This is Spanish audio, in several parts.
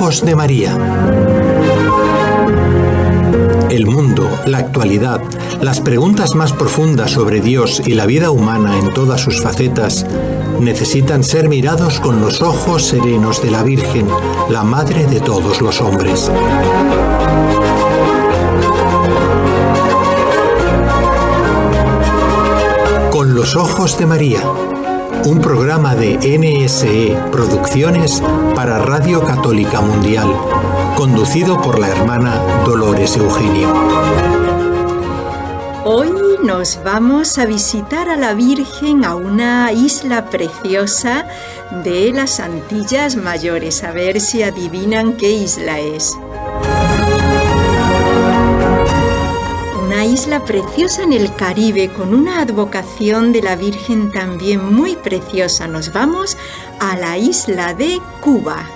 ojos de María. El mundo, la actualidad, las preguntas más profundas sobre Dios y la vida humana en todas sus facetas necesitan ser mirados con los ojos serenos de la Virgen, la Madre de todos los hombres. Con los ojos de María, un programa de NSE Producciones para Radio Católica Mundial, conducido por la hermana Dolores Eugenio. Hoy nos vamos a visitar a la Virgen a una isla preciosa de las Antillas Mayores. A ver si adivinan qué isla es. Una isla preciosa en el Caribe, con una advocación de la Virgen también muy preciosa. Nos vamos a la isla de Cuba.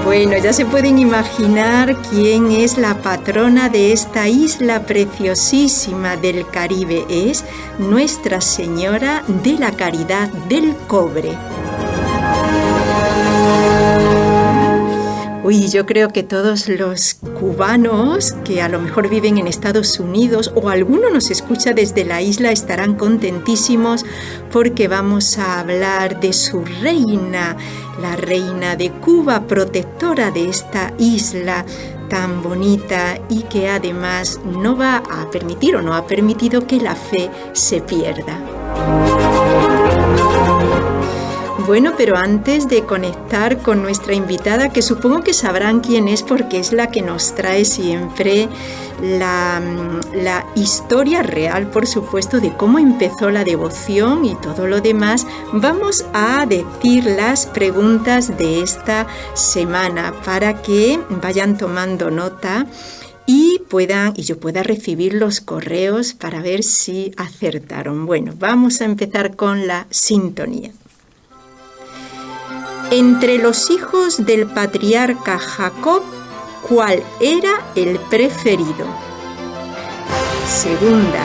Bueno, ya se pueden imaginar quién es la patrona de esta isla preciosísima del Caribe. Es Nuestra Señora de la Caridad del Cobre. Uy, yo creo que todos los cubanos que a lo mejor viven en Estados Unidos o alguno nos escucha desde la isla estarán contentísimos porque vamos a hablar de su reina, la reina de Cuba, protectora de esta isla tan bonita y que además no va a permitir o no ha permitido que la fe se pierda. Bueno, pero antes de conectar con nuestra invitada, que supongo que sabrán quién es porque es la que nos trae siempre la historia real, por supuesto, de cómo empezó la devoción y todo lo demás, vamos a decir las preguntas de esta semana para que vayan tomando nota y yo pueda recibir los correos para ver si acertaron. Bueno, vamos a empezar con la sintonía. Entre los hijos del patriarca Jacob, ¿cuál era el preferido? Segunda,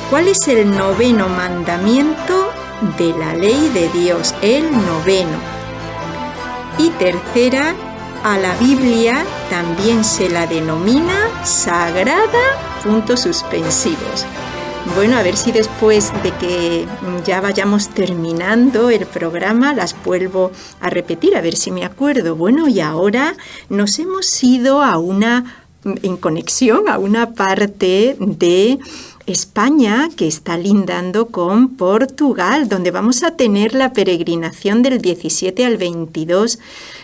¿cuál es el noveno mandamiento de la ley de Dios? El noveno. Y tercera, a la Biblia también se la denomina sagrada, puntos suspensivos. Bueno, a ver si después de que ya vayamos terminando el programa las vuelvo a repetir, a ver si me acuerdo. Bueno, y ahora nos hemos ido en conexión a una parte de España que está lindando con Portugal, donde vamos a tener la peregrinación del 17 al 22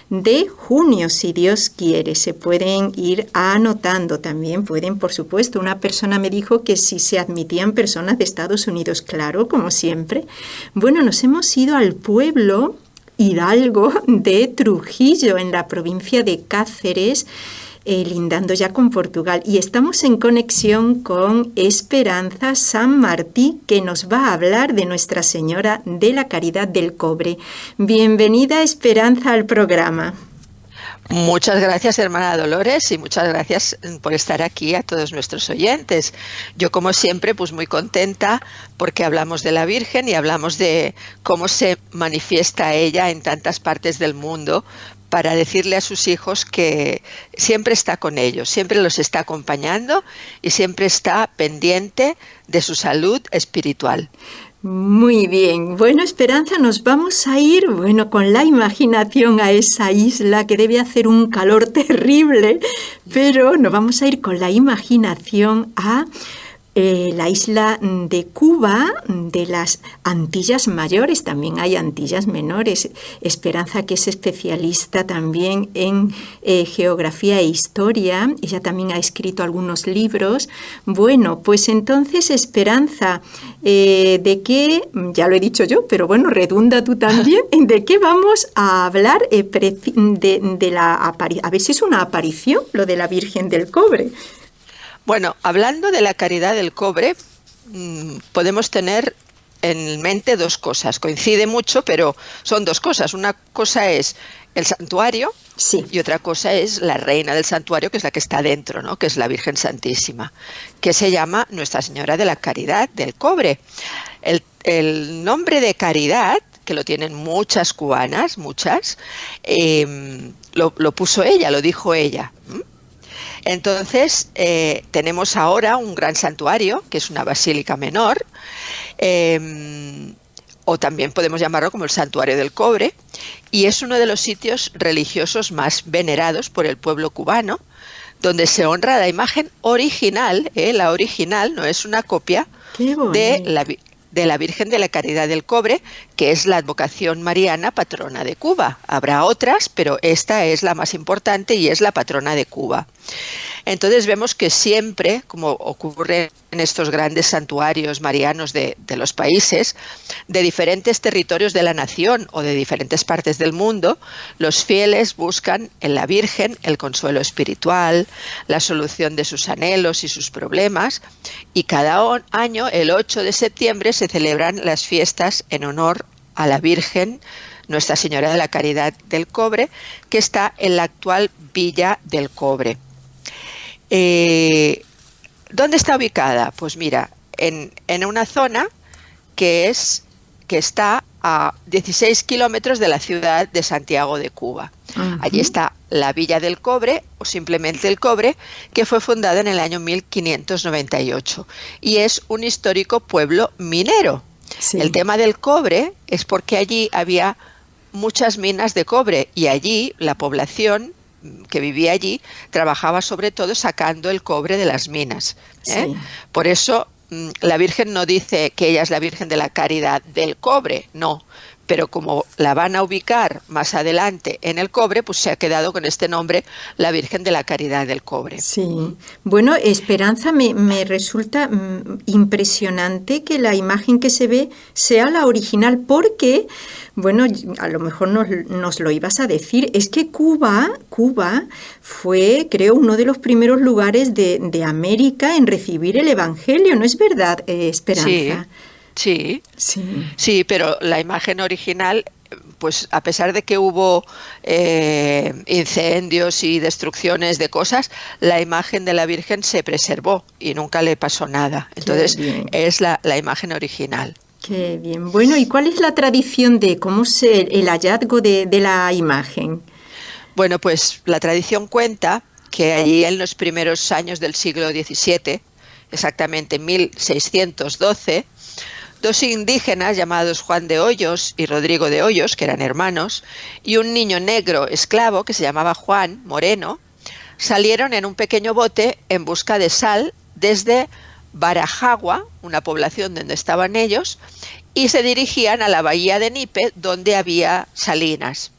de junio, si Dios quiere. Se pueden ir anotando también, pueden, por supuesto. Una persona me dijo que si se admitían personas de Estados Unidos, claro, como siempre. Bueno, nos hemos ido al pueblo hidalgo de Trujillo, en la provincia de Cáceres, lindando ya con Portugal. Y estamos en conexión con Esperanza San Martí, que nos va a hablar de Nuestra Señora de la Caridad del Cobre. Bienvenida, Esperanza, al programa. Muchas gracias, hermana Dolores, y muchas gracias por estar aquí a todos nuestros oyentes. Yo, como siempre, pues muy contenta porque hablamos de la Virgen y hablamos de cómo se manifiesta ella en tantas partes del mundo, para decirle a sus hijos que siempre está con ellos, siempre los está acompañando y siempre está pendiente de su salud espiritual. Muy bien. Bueno, Esperanza, nos vamos a ir, con la imaginación a esa isla que debe hacer un calor terrible, pero nos vamos a ir con la imaginación a la isla de Cuba, de las Antillas Mayores. También hay Antillas Menores. Esperanza, que es especialista también en geografía e historia, ella también ha escrito algunos libros. Bueno, pues entonces, Esperanza, ¿de qué? Ya lo he dicho yo, pero bueno, redunda tú también. ¿De qué vamos a hablar? De a ver si es una aparición, lo de la Virgen del Cobre. Bueno, hablando de la caridad del cobre, podemos tener en mente dos cosas. Coincide mucho, pero son dos cosas. Una cosa es el santuario, sí, y otra cosa es la reina del santuario, que es la que está dentro, ¿no? Que es la Virgen Santísima, que se llama Nuestra Señora de la Caridad del Cobre. El nombre de caridad que lo tienen muchas cubanas, muchas, lo puso ella, lo dijo ella. Entonces, tenemos ahora un gran santuario, que es una basílica menor, o también podemos llamarlo como el Santuario del Cobre, y es uno de los sitios religiosos más venerados por el pueblo cubano, donde se honra la imagen original, la original, no es una copia, de la Virgen de la Caridad del Cobre, que es la advocación mariana patrona de Cuba. Habrá otras, pero esta es la más importante y es la patrona de Cuba. Entonces vemos que siempre, como ocurre en estos grandes santuarios marianos de los países, de diferentes territorios de la nación o de diferentes partes del mundo, los fieles buscan en la Virgen el consuelo espiritual, la solución de sus anhelos y sus problemas, y cada año, el 8 de septiembre, se celebran las fiestas en honor a la Virgen, Nuestra Señora de la Caridad del Cobre, que está en la actual Villa del Cobre. ¿Dónde está ubicada? Pues mira, en una zona que está a 16 kilómetros de la ciudad de Santiago de Cuba. Allí está la Villa del Cobre, o simplemente el Cobre, que fue fundada en el año 1598 y es un histórico pueblo minero. Sí. El tema del cobre es porque allí había muchas minas de cobre y allí la población que vivía allí trabajaba sobre todo sacando el cobre de las minas. Sí. Por eso la Virgen no dice que ella es la Virgen de la Caridad del Cobre, no. Pero como la van a ubicar más adelante en el Cobre, pues se ha quedado con este nombre, la Virgen de la Caridad del Cobre. Sí. Bueno, Esperanza, me resulta impresionante que la imagen que se ve sea la original, porque, bueno, a lo mejor nos lo ibas a decir, es que Cuba fue, creo, uno de los primeros lugares de América en recibir el Evangelio, ¿no es verdad, Esperanza? Sí, pero la imagen original, pues a pesar de que hubo incendios y destrucciones de cosas, la imagen de la Virgen se preservó y nunca le pasó nada. Entonces es la imagen original. Qué bien. Bueno, ¿y cuál es la tradición de cómo el hallazgo de la imagen? Bueno, pues la tradición cuenta que allí en los primeros años del siglo XVII, exactamente en 1612, dos indígenas llamados Juan de Hoyos y Rodrigo de Hoyos, que eran hermanos, y un niño negro esclavo que se llamaba Juan Moreno, salieron en un pequeño bote en busca de sal desde Barajagua, una población donde estaban ellos, y se dirigían a la bahía de Nipe, donde había salinas.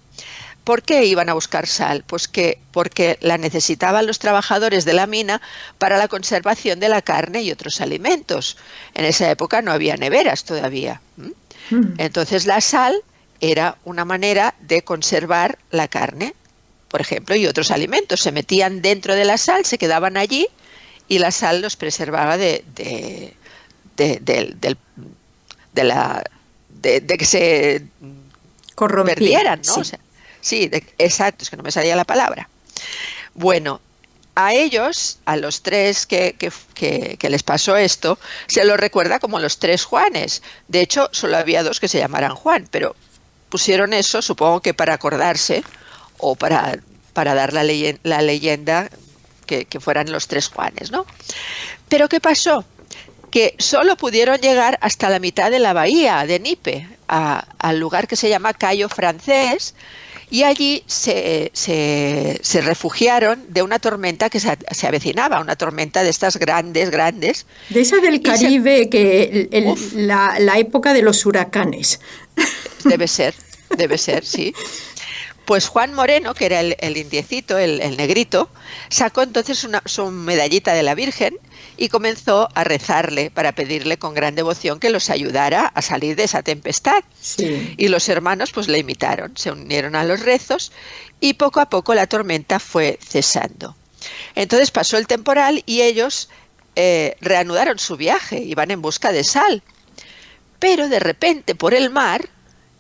¿Por qué iban a buscar sal? Pues porque la necesitaban los trabajadores de la mina para la conservación de la carne y otros alimentos. En esa época no había neveras todavía. Entonces la sal era una manera de conservar la carne, por ejemplo, y otros alimentos. Se metían dentro de la sal, se quedaban allí y la sal los preservaba de que se perdieran, ¿no? Sí. O sea, sí, exacto, es que no me salía la palabra. Bueno, a ellos, a los tres que les pasó esto, se los recuerda como los tres Juanes. De hecho, solo había dos que se llamaran Juan, pero pusieron eso, supongo que para acordarse o para dar la leyenda que fueran los tres Juanes, ¿no? Pero ¿qué pasó? Que solo pudieron llegar hasta la mitad de la bahía de Nipe, al lugar que se llama Cayo Francés, y allí se refugiaron de una tormenta que se avecinaba, una tormenta de estas grandes. De esa del Caribe, la época de los huracanes. Debe ser, sí. Pues Juan Moreno, que era el indiecito, el negrito, sacó entonces su medallita de la Virgen y comenzó a rezarle para pedirle con gran devoción que los ayudara a salir de esa tempestad. Sí. Y los hermanos pues le imitaron, se unieron a los rezos y poco a poco la tormenta fue cesando. Entonces pasó el temporal y ellos reanudaron su viaje, iban en busca de sal. Pero de repente por el mar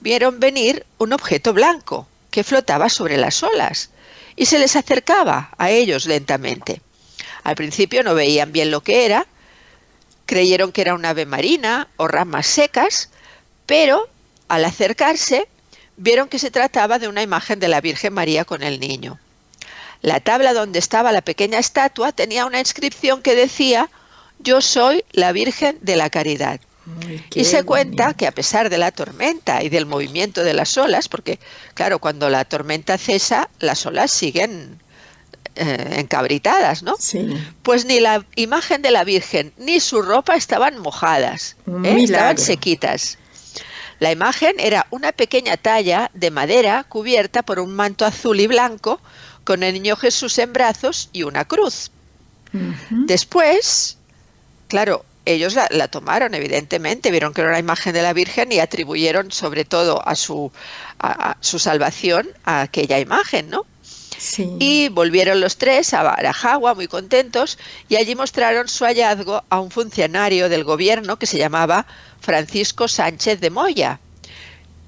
vieron venir un objeto blanco que flotaba sobre las olas y se les acercaba a ellos lentamente. Al principio no veían bien lo que era, creyeron que era un ave marina o ramas secas, pero al acercarse, vieron que se trataba de una imagen de la Virgen María con el niño. La tabla donde estaba la pequeña estatua tenía una inscripción que decía: «Yo soy la Virgen de la Caridad». Y se cuenta que a pesar de la tormenta y del movimiento de las olas, porque claro, cuando la tormenta cesa, las olas siguen encabritadas, ¿no? Sí. Pues ni la imagen de la Virgen ni su ropa estaban mojadas, estaban sequitas. La imagen era una pequeña talla de madera cubierta por un manto azul y blanco con el niño Jesús en brazos y una cruz. Después, claro, ellos la tomaron, evidentemente, vieron que era una imagen de la Virgen y atribuyeron sobre todo a su salvación a aquella imagen, ¿no? Sí. Y volvieron los tres a Barajagua muy contentos y allí mostraron su hallazgo a un funcionario del gobierno que se llamaba Francisco Sánchez de Moya,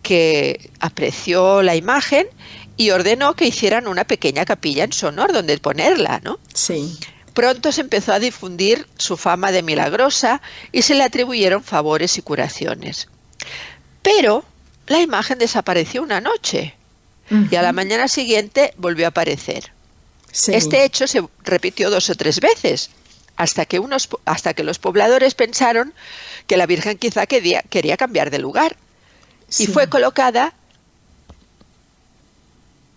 que apreció la imagen y ordenó que hicieran una pequeña capilla en su honor donde ponerla, ¿no? Sí. Pronto se empezó a difundir su fama de milagrosa y se le atribuyeron favores y curaciones. Pero la imagen desapareció una noche y a la mañana siguiente volvió a aparecer. Sí. Este hecho se repitió 2 o 3 veces, hasta que los pobladores pensaron que la Virgen quizá quería cambiar de lugar. Sí. Y fue colocada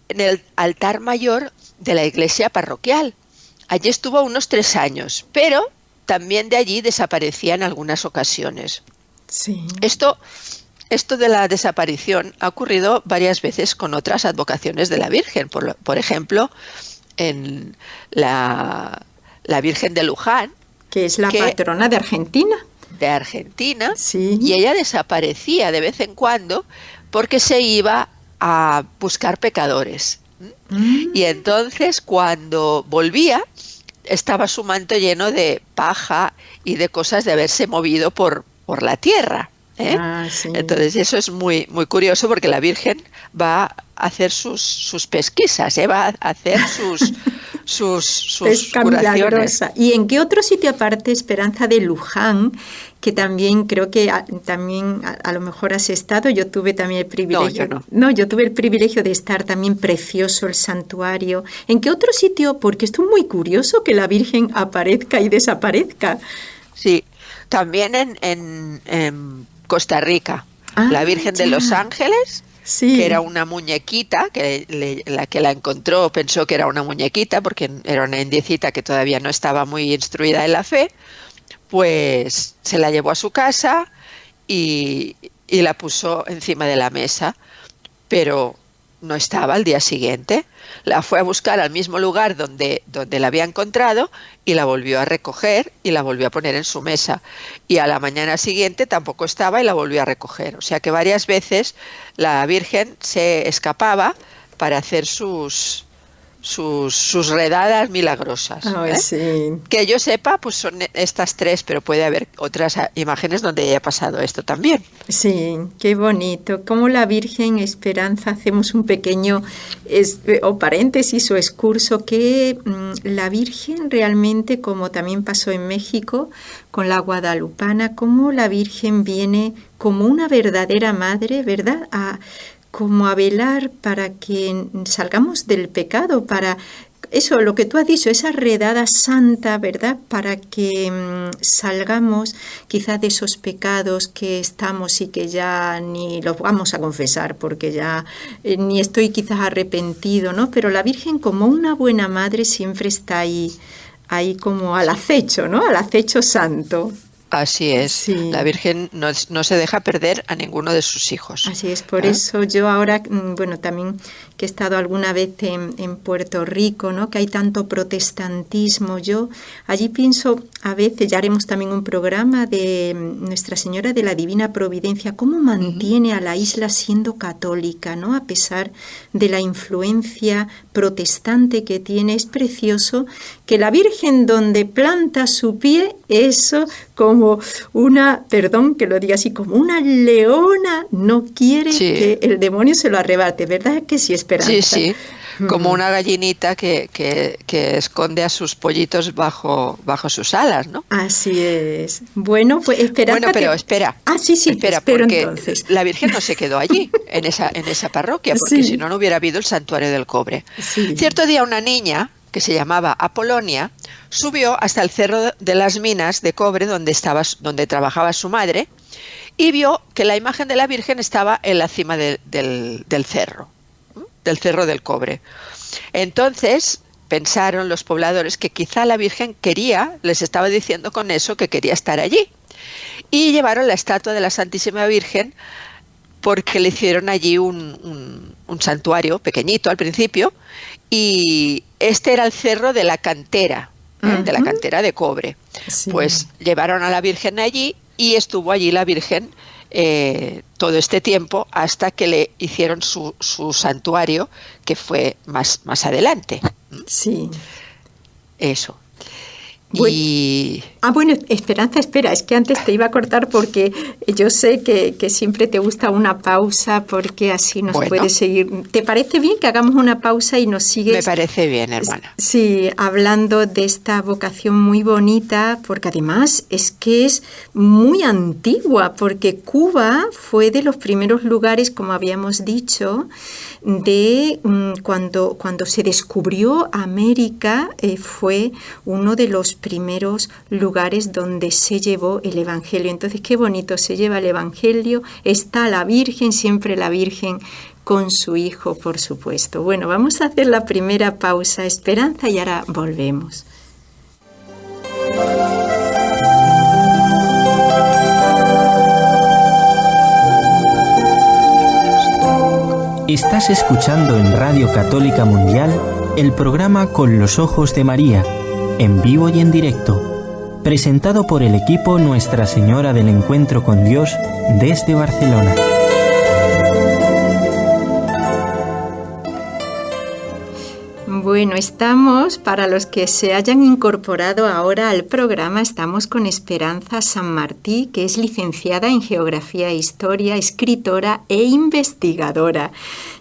en el altar mayor de la iglesia parroquial. Allí estuvo unos 3 años, pero también de allí desaparecía en algunas ocasiones. Sí. Esto de la desaparición ha ocurrido varias veces con otras advocaciones de la Virgen. Por ejemplo, en la Virgen de Luján, que es la patrona de Argentina. De Argentina, sí. Y ella desaparecía de vez en cuando porque se iba a buscar pecadores. Y entonces cuando volvía estaba su manto lleno de paja y de cosas de haberse movido por la tierra. Sí. Entonces eso es muy, muy curioso porque la Virgen va a hacer sus pesquisas, va a hacer sus curaciones. Milagrosa. ¿Y en qué otro sitio aparte, Esperanza, de Luján, que también creo que también a lo mejor has estado? Yo tuve también el privilegio. No, yo tuve el privilegio de estar también, precioso el santuario. ¿En qué otro sitio? Porque esto es muy curioso que la Virgen aparezca y desaparezca. Sí, también en Costa Rica, la Virgen de los Ángeles, sí. Que era una muñequita, que la que la encontró pensó que era una muñequita, porque era una indiecita que todavía no estaba muy instruida en la fe, pues se la llevó a su casa y la puso encima de la mesa, pero no estaba al día siguiente. La fue a buscar al mismo lugar donde la había encontrado y la volvió a recoger y la volvió a poner en su mesa. Y a la mañana siguiente tampoco estaba y la volvió a recoger. O sea que varias veces la Virgen se escapaba para hacer sus redadas milagrosas. Sí. Que yo sepa, pues son estas 3, pero puede haber otras imágenes donde haya pasado esto también. Sí, qué bonito. Como la Virgen Esperanza, hacemos un pequeño paréntesis o excurso, que la Virgen realmente, como también pasó en México con la guadalupana, como la Virgen viene como una verdadera madre, ¿verdad?, como a velar para que salgamos del pecado, para eso, lo que tú has dicho, esa redada santa, ¿verdad?, para que salgamos quizás de esos pecados que estamos y que ya ni los vamos a confesar porque ya ni estoy quizás arrepentido, ¿no? Pero la Virgen, como una buena madre, siempre está ahí como al acecho, ¿no?, al acecho santo. Así es, sí. La Virgen no se deja perder a ninguno de sus hijos. Así es, por eso yo ahora, también que he estado alguna vez en Puerto Rico, ¿no?, que hay tanto protestantismo, yo allí pienso a veces, ya haremos también un programa de Nuestra Señora de la Divina Providencia, cómo mantiene a la isla siendo católica, ¿no?, a pesar de la influencia protestante que tiene. Es precioso que la Virgen donde planta su pie, eso como una, perdón que lo diga así, como una leona, no quiere que el demonio se lo arrebate, ¿verdad que sí, Esperanza? Sí, sí. como una gallinita que esconde a sus pollitos bajo sus alas, ¿no? Así es. Bueno, pues Esperanza... Bueno, pero espera. Sí, espera, espero porque entonces. la Virgen no se quedó allí, en esa parroquia, porque Sí. si no, no hubiera habido el santuario del cobre. Sí. Cierto día una niña, que se llamaba Apolonia, subió hasta el cerro de las minas de cobre donde trabajaba su madre, y vio que la imagen de la Virgen estaba en la cima del cerro, del cerro del cobre. Entonces pensaron los pobladores que quizá la Virgen les estaba diciendo con eso que quería estar allí. Y llevaron la estatua de la Santísima Virgen porque le hicieron allí un santuario pequeñito al principio, y este era el cerro de la cantera, de la cantera de cobre. Sí. Pues llevaron a la Virgen allí y estuvo allí la Virgen todo este tiempo hasta que le hicieron su santuario, que fue más adelante. Sí. Eso. Bueno, Esperanza, espera, es que antes te iba a cortar porque yo sé que siempre te gusta una pausa porque así nos puedes seguir. ¿Te parece bien que hagamos una pausa y nos sigues? Me parece bien, hermana. Sí, hablando de esta vocación muy bonita, porque además es que es muy antigua, porque Cuba fue de los primeros lugares, como habíamos dicho, de cuando se descubrió América, fue uno de los primeros lugares donde se llevó el Evangelio. Entonces, qué bonito, se lleva el Evangelio, está la Virgen, siempre la Virgen con su Hijo, por supuesto. Bueno, vamos a hacer la primera pausa, Esperanza, y ahora volvemos. Estás escuchando en Radio Católica Mundial el programa Con los Ojos de María, en vivo y en directo, presentado por el equipo Nuestra Señora del Encuentro con Dios desde Barcelona. Bueno, estamos, para los que se hayan incorporado ahora al programa, estamos con Esperanza San Martí, que es licenciada en Geografía e Historia, escritora e investigadora.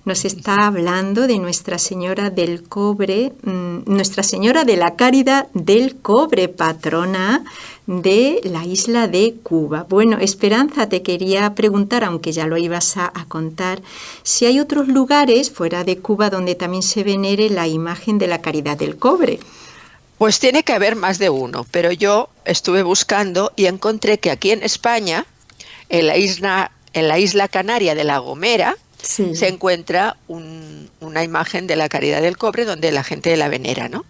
Nos está hablando de Nuestra Señora del Cobre, Nuestra Señora de la Caridad del Cobre, patrona de la isla de Cuba. Bueno, Esperanza, te quería preguntar, aunque ya lo ibas a contar, si hay otros lugares fuera de Cuba donde también se venere la imagen de la Caridad del Cobre. Pues tiene que haber más de uno, pero yo estuve buscando y encontré que aquí en España, en la isla canaria de La Gomera, sí, se encuentra una imagen de la Caridad del Cobre donde la gente la venera, ¿no?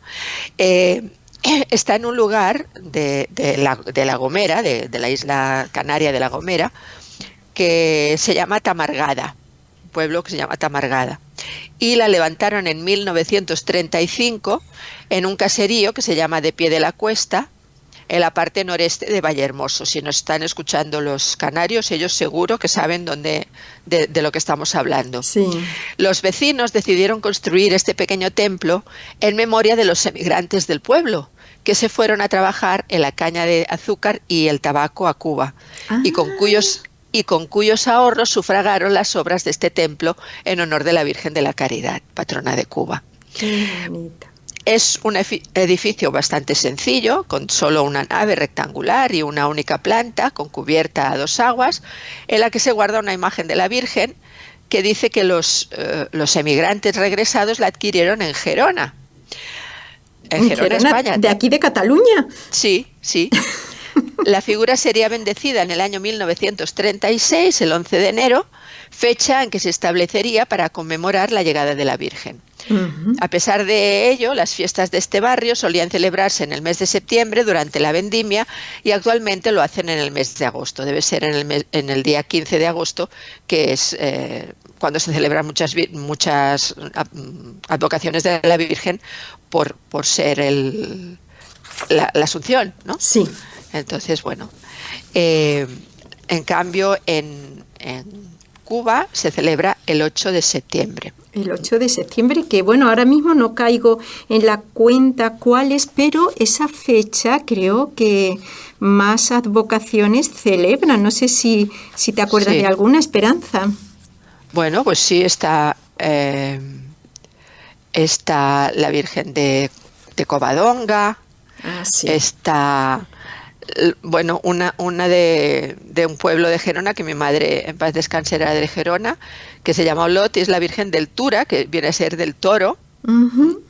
Está en un lugar de La Gomera, de la isla canaria de La Gomera, que se llama Tamargada, un pueblo que se llama Tamargada. Y la levantaron en 1935 en un caserío que se llama De Pie de la Cuesta, en la parte noreste de Vallehermoso. Si nos están escuchando los canarios, ellos seguro que saben de lo que estamos hablando. Sí. Los vecinos decidieron construir este pequeño templo en memoria de los emigrantes del pueblo, que se fueron a trabajar en la caña de azúcar y el tabaco a Cuba, y con cuyos ahorros sufragaron las obras de este templo en honor de la Virgen de la Caridad, patrona de Cuba. Qué bonita. Es un edificio bastante sencillo, con solo una nave rectangular y una única planta, con cubierta a dos aguas, en la que se guarda una imagen de la Virgen que dice que los emigrantes regresados la adquirieron en Gerona. En Gerona, España. ¿De aquí de Cataluña? Sí, sí. La figura sería bendecida en el año 1936, el 11 de enero, fecha en que se establecería para conmemorar la llegada de la Virgen. Uh-huh. A pesar de ello, las fiestas de este barrio solían celebrarse en el mes de septiembre durante la vendimia y actualmente lo hacen en el mes de agosto. Debe ser en el día 15 de agosto, que es cuando se celebran muchas advocaciones de la Virgen por ser la Asunción, ¿no? Sí. Entonces, bueno, en cambio en Cuba se celebra el 8 de septiembre. El 8 de septiembre, que bueno, ahora mismo no caigo en la cuenta cuál es, pero esa fecha creo que más advocaciones celebran. No sé si te acuerdas de alguna, Esperanza. Bueno, pues sí, está está la Virgen de Covadonga, sí. está, bueno, una de un pueblo de Gerona, que mi madre en paz descanse era de Gerona, que se llama Olot, y es la Virgen del Tura, que viene a ser del toro. Uh-huh.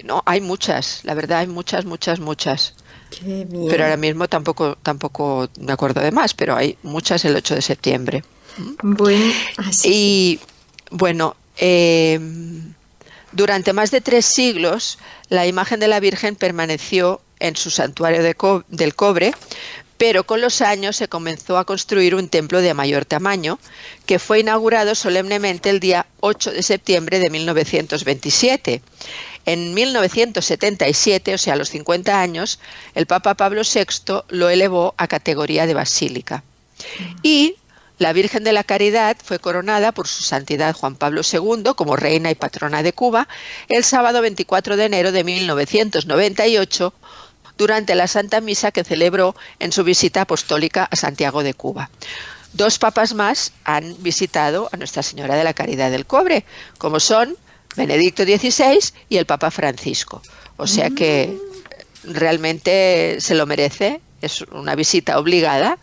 No, hay muchas, la verdad, hay muchas. Qué bien. Pero ahora mismo tampoco me acuerdo de más, pero hay muchas el 8 de septiembre. Bueno, así. Y bueno, durante más de 3 siglos, la imagen de la Virgen permaneció en su santuario del cobre, pero con los años se comenzó a construir un templo de mayor tamaño, que fue inaugurado solemnemente el día 8 de septiembre de 1927. En 1977, o sea, a los 50 años, el Papa Pablo VI lo elevó a categoría de basílica. Y la Virgen de la Caridad fue coronada por su santidad Juan Pablo II como reina y patrona de Cuba el sábado 24 de enero de 1998, durante la Santa Misa que celebró en su visita apostólica a Santiago de Cuba. 2 papas más han visitado a Nuestra Señora de la Caridad del Cobre, como son Benedicto XVI y el Papa Francisco. O sea que realmente se lo merece, es una visita obligada,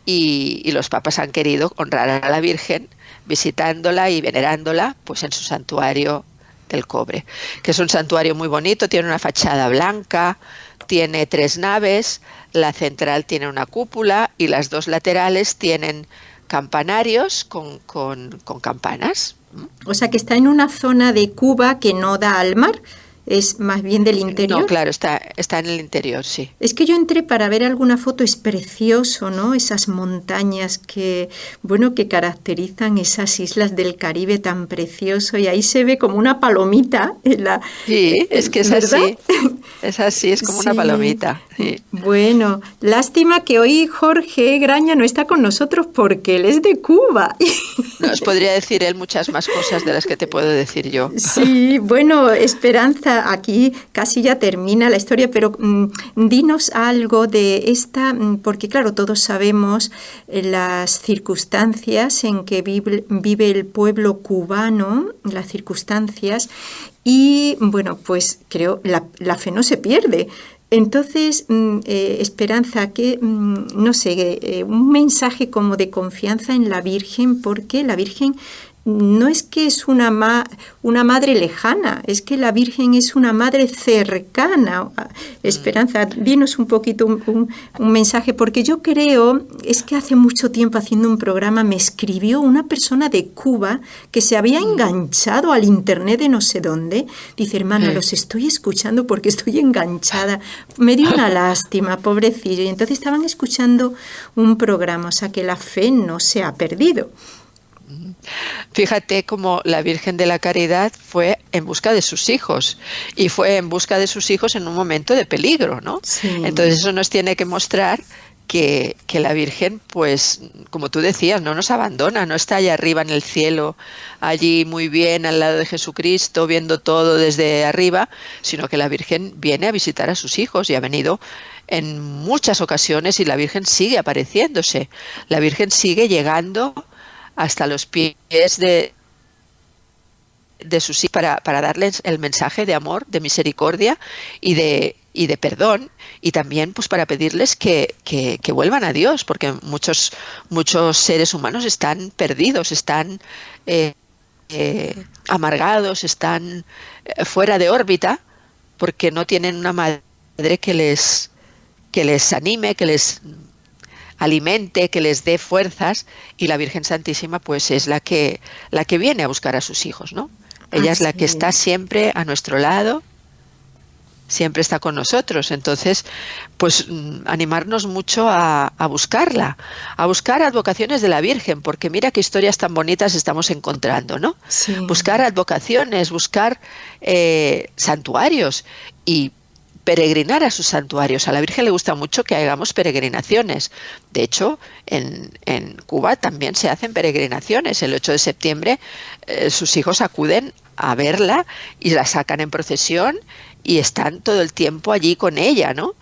y los papas han querido honrar a la Virgen visitándola y venerándola pues en su santuario del Cobre, que es un santuario muy bonito, tiene una fachada blanca, tiene 3 naves, la central tiene una cúpula y las 2 laterales tienen campanarios con campanas. O sea que está en una zona de Cuba que no da al mar, es más bien del interior. No, claro, está en el interior, sí. Es que yo entré para ver alguna foto, es precioso, ¿no? Esas montañas que caracterizan esas islas del Caribe tan precioso, y ahí se ve como una palomita. Sí, es que es ¿verdad? así. Es así, es como una palomita. Sí. Bueno, lástima que hoy Jorge Graña no está con nosotros porque él es de Cuba. Nos podría decir él muchas más cosas de las que te puedo decir yo. Sí, bueno, Esperanza, aquí casi ya termina la historia, pero dinos algo de esta, porque claro, todos sabemos las circunstancias en que vive el pueblo cubano, las circunstancias, y bueno, pues creo la fe no se pierde. Entonces, Esperanza, que no sé, un mensaje como de confianza en la Virgen, porque la Virgen no es que es una madre lejana, es que la Virgen es una madre cercana. Esperanza, dinos un poquito un mensaje, porque yo creo, es que hace mucho tiempo haciendo un programa me escribió una persona de Cuba que se había enganchado al internet de no sé dónde. Dice, hermana, los estoy escuchando porque estoy enganchada. Me dio una lástima, pobrecillo. Y entonces estaban escuchando un programa, o sea que la fe no se ha perdido. Fíjate cómo la Virgen de la Caridad fue en busca de sus hijos, y fue en busca de sus hijos en un momento de peligro, ¿no? Sí. Entonces eso nos tiene que mostrar que la Virgen, pues, como tú decías, no nos abandona, no está allá arriba en el cielo, allí muy bien al lado de Jesucristo, viendo todo desde arriba, sino que la Virgen viene a visitar a sus hijos y ha venido en muchas ocasiones, y la Virgen sigue apareciéndose, la Virgen sigue llegando hasta los pies de sus hijos para darles el mensaje de amor, de misericordia y de perdón, y también pues para pedirles que vuelvan a Dios, porque muchos seres humanos están perdidos, están amargados, están fuera de órbita, porque no tienen una madre que les anime, que les alimente, que les dé fuerzas, y la Virgen Santísima pues es la que viene a buscar a sus hijos, ¿no? Ella es la que está siempre a nuestro lado, siempre está con nosotros. Entonces, pues animarnos mucho a buscarla, a buscar advocaciones de la Virgen, porque mira qué historias tan bonitas estamos encontrando, ¿no? Sí. Buscar advocaciones, buscar santuarios y peregrinar a sus santuarios. A la Virgen le gusta mucho que hagamos peregrinaciones. De hecho, en Cuba también se hacen peregrinaciones. El 8 de septiembre sus hijos acuden a verla y la sacan en procesión y están todo el tiempo allí con ella, ¿no?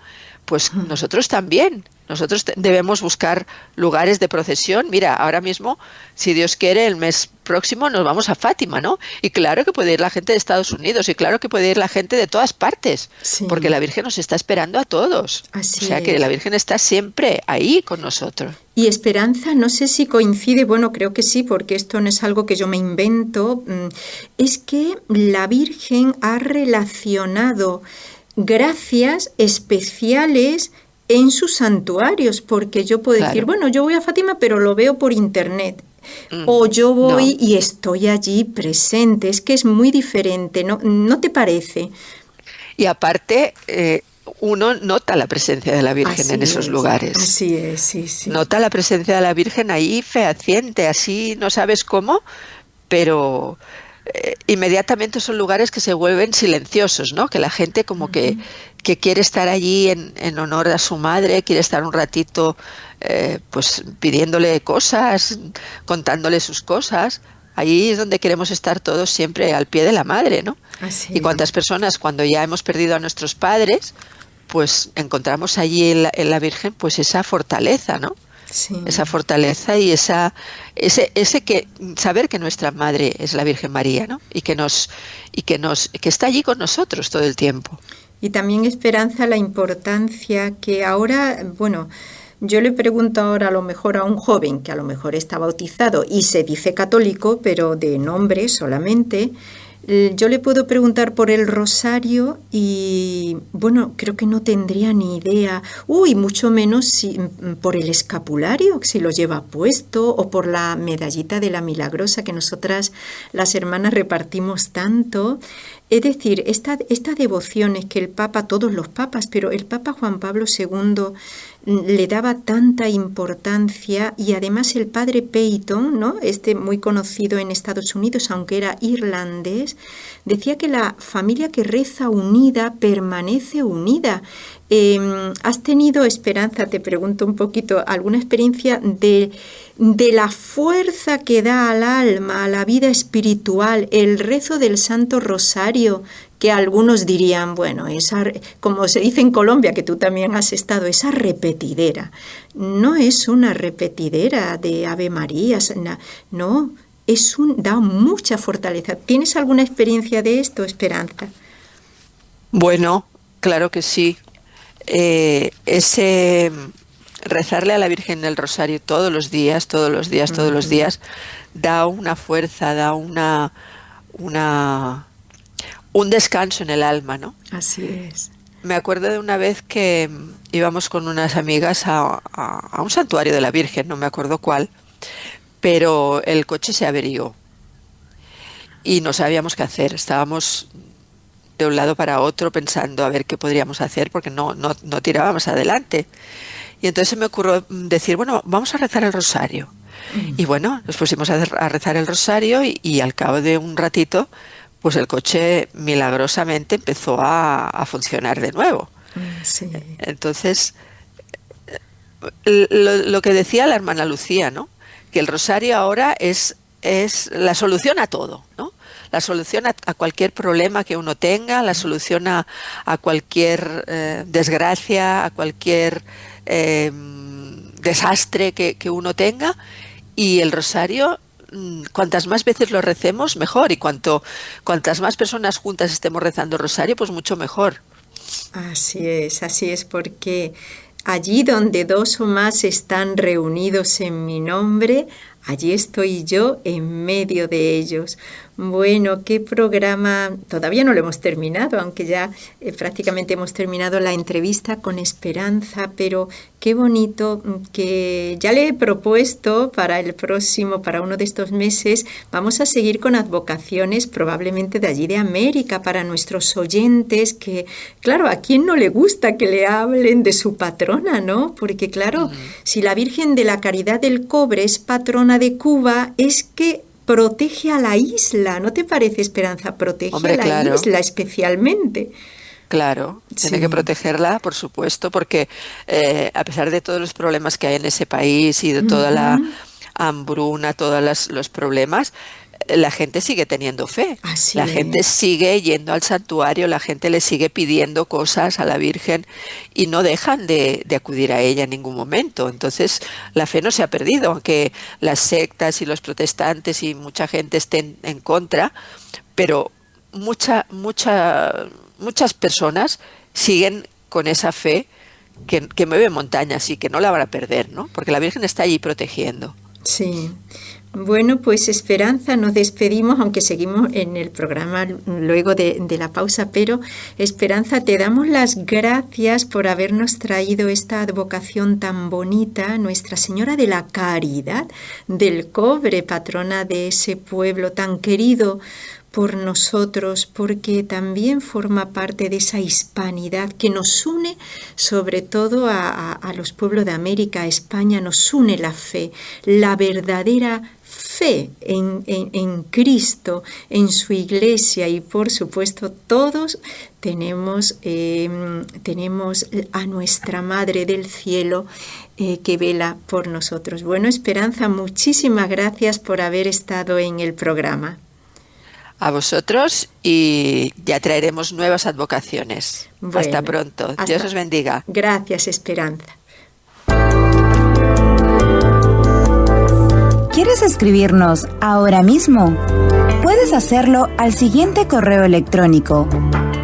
Pues nosotros también Nosotros debemos buscar lugares de procesión. Mira, ahora mismo, si Dios quiere, el mes próximo nos vamos a Fátima, ¿no? Y claro que puede ir la gente de Estados Unidos y claro que puede ir la gente de todas partes, Sí. porque la Virgen nos está esperando a todos. Así o sea que es. la Virgen está siempre ahí con nosotros. Y Esperanza, no sé si coincide, bueno, creo que sí, porque esto no es algo que yo me invento, es que la Virgen ha relacionado gracias especiales en sus santuarios, porque yo puedo decir, Claro. bueno, yo voy a Fátima, pero lo veo por internet. O yo voy No. y estoy allí presente. Es que es muy diferente, ¿no? ¿No te parece? Y aparte, uno nota la presencia de la Virgen Así en esos es, lugares. Así es, sí, sí. Nota la presencia de la Virgen ahí fehaciente, así no sabes cómo, pero inmediatamente son lugares que se vuelven silenciosos, ¿no? Que la gente como que quiere estar allí en honor a su madre, quiere estar un ratito pues pidiéndole cosas, contándole sus cosas. Ahí es donde queremos estar todos siempre al pie de la madre, ¿no? Así Y cuántas es. personas cuando ya hemos perdido a nuestros padres, pues encontramos allí en la Virgen pues esa fortaleza, ¿no? Sí. Esa fortaleza y ese que saber que nuestra madre es la Virgen María, ¿no? Y que está allí con nosotros todo el tiempo. Y también Esperanza, la importancia que ahora, bueno, yo le pregunto ahora a lo mejor a un joven que a lo mejor está bautizado y se dice católico, pero de nombre solamente. Yo le puedo preguntar por el rosario y, bueno, creo que no tendría ni idea. Mucho menos por el escapulario, si lo lleva puesto, o por la medallita de la Milagrosa que nosotras, las hermanas, repartimos tanto. Es decir, esta devoción es que el Papa, todos los papas, pero el Papa Juan Pablo II le daba tanta importancia, y además el padre Peyton, ¿no? Muy conocido en Estados Unidos, aunque era irlandés, decía que la familia que reza unida permanece unida. ¿Has tenido, Esperanza, te pregunto un poquito, alguna experiencia de la fuerza que da al alma, a la vida espiritual, el rezo del Santo Rosario, que algunos dirían, bueno, como se dice en Colombia, que tú también has estado, esa repetidera? No es una repetidera de Ave Marías, no, da mucha fortaleza. ¿Tienes alguna experiencia de esto, Esperanza? Bueno, claro que sí. Ese rezarle a la Virgen el Rosario todos los días, da una fuerza, da un descanso en el alma, ¿no? Así es. Me acuerdo de una vez que íbamos con unas amigas a un santuario de la Virgen, no me acuerdo cuál, pero el coche se averió y no sabíamos qué hacer. Estábamos de un lado para otro pensando a ver qué podríamos hacer porque no tirábamos adelante. Y entonces me ocurrió decir, bueno, vamos a rezar el rosario. Y bueno, nos pusimos a rezar el rosario y al cabo de un ratito, pues el coche milagrosamente empezó a funcionar de nuevo. Sí. Entonces, lo que decía la hermana Lucía, ¿no? Que el rosario ahora es la solución a todo, ¿no? La solución a cualquier problema que uno tenga, la solución a cualquier desgracia, a cualquier desastre que uno tenga. Y el rosario, cuantas más veces lo recemos, mejor. Y cuantas más personas juntas estemos rezando el rosario, pues mucho mejor. Así es, porque allí donde dos o más están reunidos en mi nombre, allí estoy yo en medio de ellos. Bueno, qué programa, todavía no lo hemos terminado, aunque ya prácticamente hemos terminado la entrevista con Esperanza, pero qué bonito que ya le he propuesto para uno de estos meses, vamos a seguir con advocaciones probablemente de allí de América, para nuestros oyentes, que claro, ¿a quién no le gusta que le hablen de su patrona, no? Porque claro, si la Virgen de la Caridad del Cobre es patrona de Cuba, es que protege a la isla, ¿no te parece, Esperanza? Protege a la isla especialmente. Claro, tiene que protegerla, por supuesto, porque a pesar de todos los problemas que hay en ese país y de toda la hambruna, todos los problemas, la gente sigue teniendo fe. Así La es. gente sigue yendo al santuario, la gente le sigue pidiendo cosas a la Virgen y no dejan de acudir a ella en ningún momento. Entonces, la fe no se ha perdido, aunque las sectas y los protestantes y mucha gente estén en contra, pero muchas personas siguen con esa fe que mueve montañas y que no la van a perder, ¿no? Porque la Virgen está allí protegiendo. Sí. Bueno, pues Esperanza, nos despedimos, aunque seguimos en el programa luego de la pausa, pero Esperanza, te damos las gracias por habernos traído esta advocación tan bonita, Nuestra Señora de la Caridad del Cobre, patrona de ese pueblo tan querido por nosotros, porque también forma parte de esa hispanidad que nos une, sobre todo a los pueblos de América, a España, nos une la fe, la verdadera fe en Cristo, en su Iglesia, y por supuesto todos tenemos a nuestra Madre del Cielo que vela por nosotros. Bueno, Esperanza, muchísimas gracias por haber estado en el programa. A vosotros, y ya traeremos nuevas advocaciones. Bueno, hasta pronto. Dios os bendiga. Gracias, Esperanza. ¿Quieres escribirnos ahora mismo? Puedes hacerlo al siguiente correo electrónico: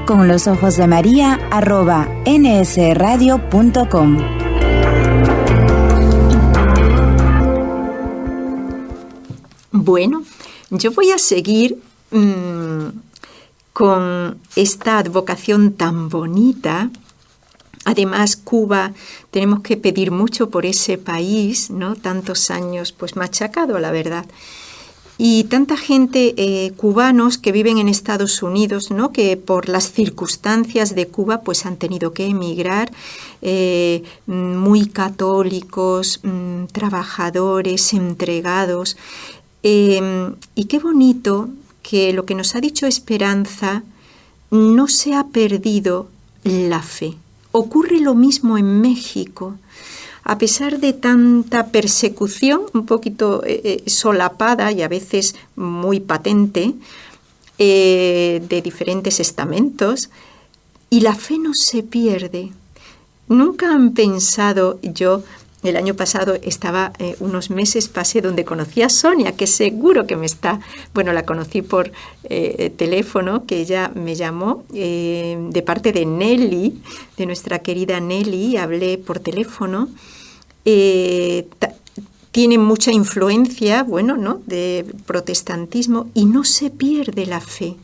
conlosojosdemaria@nsradio.com. Bueno, yo voy a seguir con esta advocación tan bonita. Además, Cuba, tenemos que pedir mucho por ese país, ¿no? Tantos años, pues machacado, la verdad. Y tanta gente, cubanos que viven en Estados Unidos, ¿no? Que por las circunstancias de Cuba, pues han tenido que emigrar, muy católicos, trabajadores, entregados. Y qué bonito que lo que nos ha dicho Esperanza, no se ha perdido la fe. Ocurre lo mismo en México. A pesar de tanta persecución, un poquito solapada y a veces muy patente, de diferentes estamentos, y la fe no se pierde. Nunca han pensado, yo el año pasado estaba unos meses, pasé donde conocí a Sonia, que seguro que me está, bueno, la conocí por teléfono, que ella me llamó de parte de Nelly, de nuestra querida Nelly, hablé por teléfono. Tiene mucha influencia, bueno, ¿no?, de protestantismo, y no se pierde la fe.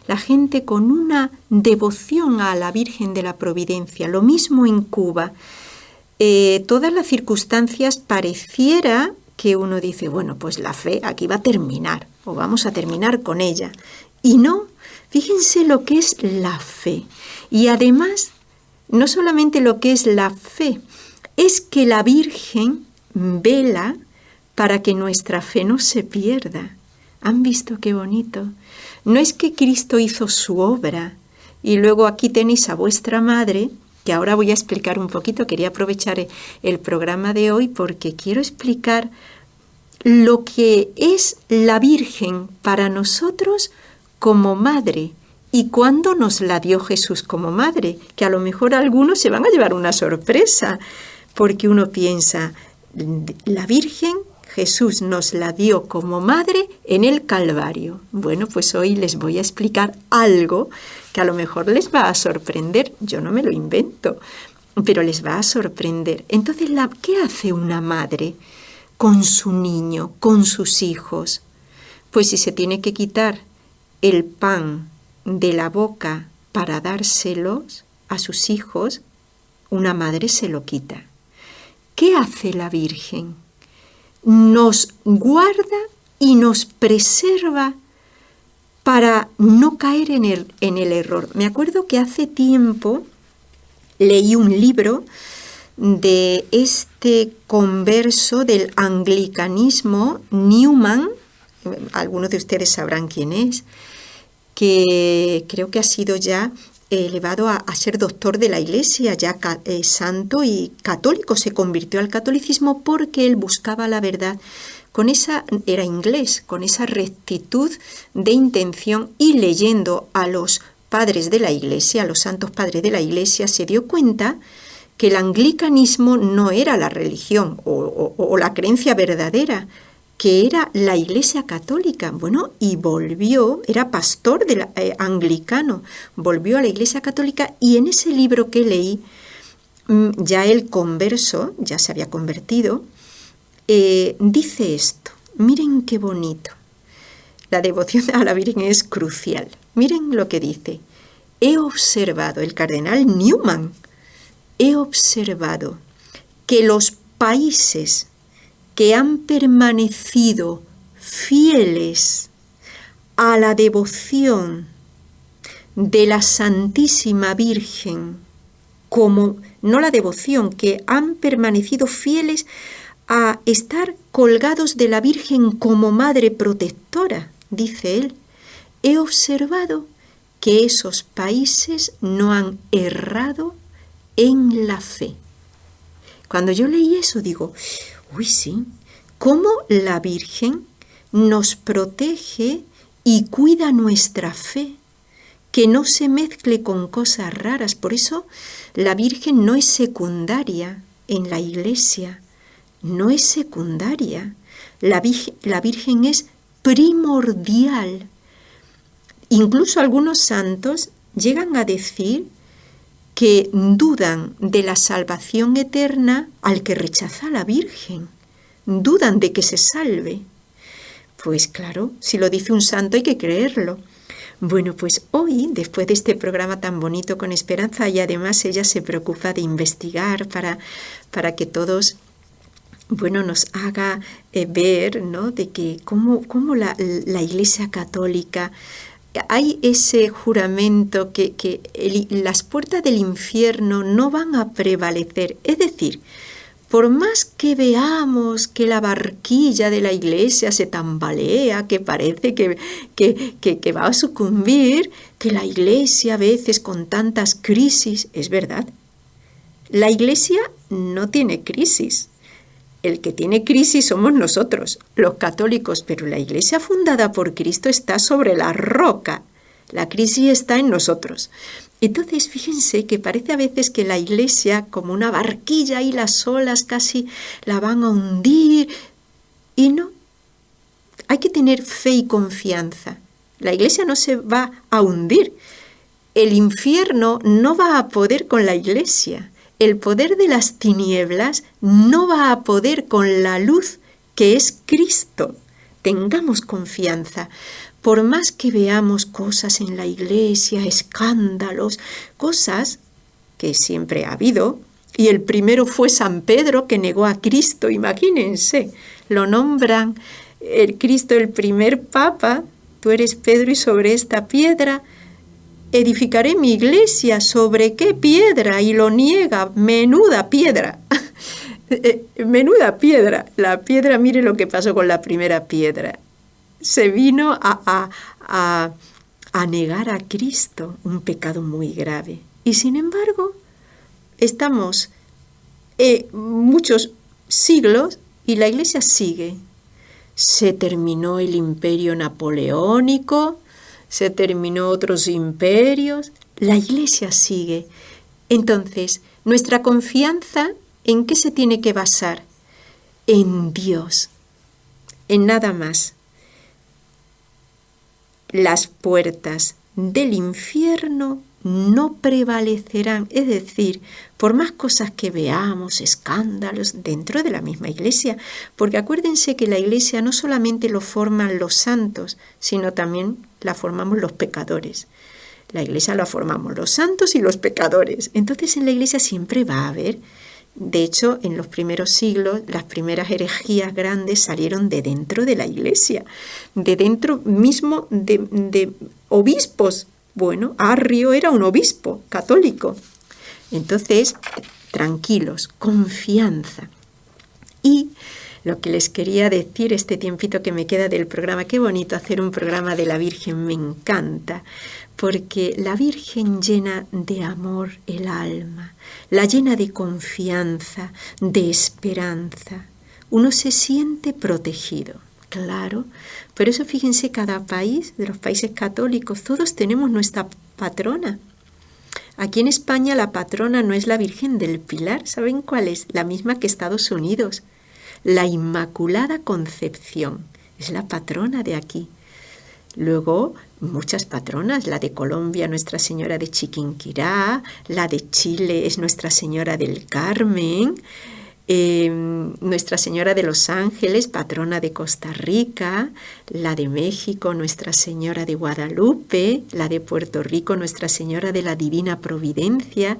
La gente con una devoción a la Virgen de la Providencia, lo mismo en Cuba. Todas las circunstancias pareciera que uno dice, bueno, pues la fe aquí va a terminar, o vamos a terminar con ella. Y no, fíjense lo que es la fe. Y además, no solamente lo que es la fe, es que la Virgen vela para que nuestra fe no se pierda. ¿Han visto qué bonito? No es que Cristo hizo su obra y luego aquí tenéis a vuestra madre, que ahora voy a explicar un poquito. Quería aprovechar el programa de hoy porque quiero explicar lo que es la Virgen para nosotros como madre y cuándo nos la dio Jesús como madre, que a lo mejor algunos se van a llevar una sorpresa, porque uno piensa, la Virgen, Jesús nos la dio como madre en el Calvario. Bueno, pues hoy les voy a explicar algo que a lo mejor les va a sorprender. Yo no me lo invento, pero les va a sorprender. Entonces, ¿qué hace una madre con su niño, con sus hijos? Pues si se tiene que quitar el pan de la boca para dárselos a sus hijos, una madre se lo quita. ¿Qué hace la Virgen? Nos guarda y nos preserva para no caer en el error. Me acuerdo que hace tiempo leí un libro de este converso del anglicanismo, Newman, algunos de ustedes sabrán quién es, que creo que ha sido ya elevado a ser doctor de la Iglesia, ya santo y católico. Se convirtió al catolicismo porque él buscaba la verdad era inglés, con esa rectitud de intención, y leyendo a los padres de la Iglesia, a los santos padres de la Iglesia, se dio cuenta que el anglicanismo no era la religión o la creencia verdadera, que era la Iglesia católica. Bueno, y volvió, era pastor anglicano, volvió a la Iglesia católica, y en ese libro que leí, ya el converso, ya se había convertido, dice esto. Miren qué bonito. La devoción a la Virgen es crucial. Miren lo que dice. He observado, el cardenal Newman, he observado que los países que han permanecido fieles a la devoción de la Santísima Virgen, como no la devoción, que han permanecido fieles a estar colgados de la Virgen como madre protectora, dice él, he observado que esos países no han errado en la fe. Cuando yo leí eso digo, uy, sí, cómo la Virgen nos protege y cuida nuestra fe, que no se mezcle con cosas raras. Por eso la Virgen no es secundaria en la Iglesia, no es secundaria. La Virgen es primordial. Incluso algunos santos llegan a decir que dudan de la salvación eterna al que rechaza a la Virgen. Dudan de que se salve. Pues claro, si lo dice un santo hay que creerlo. Bueno, pues hoy, después de este programa tan bonito con Esperanza, y además ella se preocupa de investigar para que todos, bueno, nos haga ver, ¿no?, de que cómo la Iglesia Católica, hay ese juramento que las puertas del infierno no van a prevalecer. Es decir, por más que veamos que la barquilla de la Iglesia se tambalea, que parece que va a sucumbir, que la Iglesia a veces con tantas crisis, es verdad, la Iglesia no tiene crisis. El que tiene crisis somos nosotros, los católicos, pero la Iglesia fundada por Cristo está sobre la roca. La crisis está en nosotros. Entonces, fíjense que parece a veces que la Iglesia, como una barquilla, y las olas casi la van a hundir. Y no, hay que tener fe y confianza. La Iglesia no se va a hundir. El infierno no va a poder con la Iglesia. El poder de las tinieblas no va a poder con la luz que es Cristo. Tengamos confianza. Por más que veamos cosas en la Iglesia, escándalos, cosas que siempre ha habido, y el primero fue San Pedro, que negó a Cristo, imagínense, lo nombran el Cristo el primer papa, tú eres Pedro y sobre esta piedra edificaré mi iglesia. ¿Sobre qué piedra? Y lo niega. Menuda piedra. Menuda piedra. La piedra, mire lo que pasó con la primera piedra. Se vino a negar a Cristo, un pecado muy grave. Y sin embargo, estamos muchos siglos y la Iglesia sigue. Se terminó el imperio napoleónico, se terminó otros imperios, la Iglesia sigue. Entonces, nuestra confianza, ¿en qué se tiene que basar? En Dios, en nada más. Las puertas del infierno no prevalecerán, es decir, por más cosas que veamos, escándalos dentro de la misma Iglesia, porque acuérdense que la Iglesia no solamente lo forman los santos, sino también la formamos los pecadores. La Iglesia la formamos los santos y los pecadores. Entonces en la Iglesia siempre va a haber, de hecho, en los primeros siglos, las primeras herejías grandes salieron de dentro de la Iglesia, de dentro mismo de obispos. Bueno, Arrio era un obispo católico. Entonces, tranquilos, confianza. Y Lo que les quería decir este tiempito que me queda del programa, qué bonito hacer un programa de la Virgen, me encanta, porque la Virgen llena de amor el alma, la llena de confianza, de esperanza. Uno se siente protegido, claro. Por eso fíjense, cada país, de los países católicos, todos tenemos nuestra patrona. Aquí en España la patrona no es la Virgen del Pilar, ¿saben cuál es? La misma que Estados Unidos. La Inmaculada Concepción es la patrona de aquí. Luego, muchas patronas, la de Colombia, Nuestra Señora de Chiquinquirá, la de Chile es Nuestra Señora del Carmen, Nuestra Señora de los Ángeles, patrona de Costa Rica, la de México, Nuestra Señora de Guadalupe, la de Puerto Rico, Nuestra Señora de la Divina Providencia.